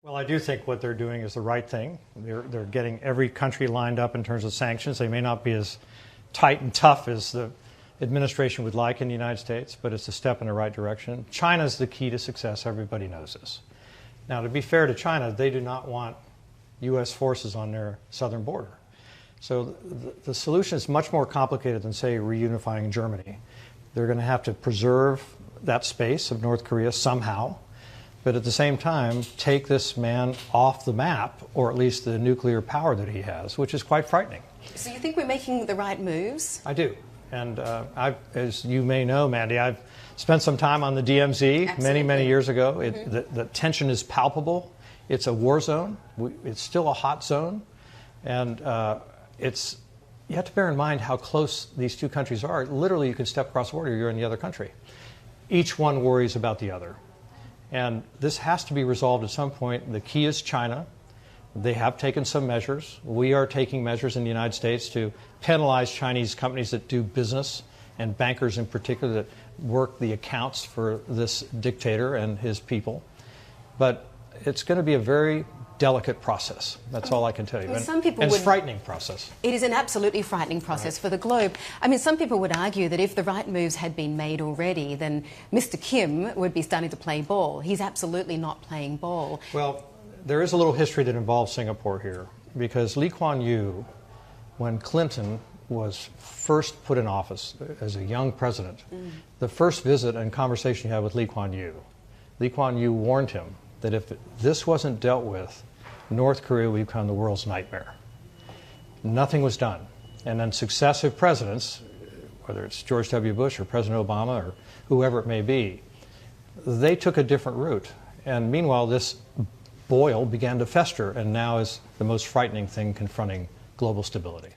Well, I do think what they're doing is the right thing. They're getting every country lined up in terms of sanctions. They may not be as tight and tough as the administration would like in the United States, but it's a step in the right direction. China's the key to success. Everybody knows this. Now, to be fair to China, they do not want U.S. forces on their southern border. So the solution is much more complicated than, say, reunifying Germany. They're going to have to preserve that space of North Korea somehow, but at the same time, take this man off the map, or at least the nuclear power that he has, which is quite frightening. So you think we're making the right moves? I do. And as you may know, Mandy, I've spent some time on the DMZ many years ago. The tension is palpable. It's a war zone. It's still a hot zone. And you have to bear in mind how close these two countries are. Literally, you can step across the border, you're in the other country. Each one worries about the other. And this has to be resolved at some point. The key is China. They have taken some measures. We are taking measures in the United States to penalize Chinese companies that do business, and bankers in particular that work the accounts for this dictator and his people. But it's going to be a very delicate process. That's all I can tell you. Well, and it's a frightening process. It is an absolutely frightening process for the globe. I mean, some people would argue that if the right moves had been made already, then Mr. Kim would be starting to play ball. He's absolutely not playing ball. Well, there is a little history that involves Singapore here, because Lee Kuan Yew, when Clinton was first put in office as a young president, the first visit and conversation he had with Lee Kuan Yew warned him that if this wasn't dealt with, North Korea would become the world's nightmare. Nothing was done. And then successive presidents, whether it's George W. Bush or President Obama or whoever it may be, they took a different route. And meanwhile, this boil began to fester and now is the most frightening thing confronting global stability.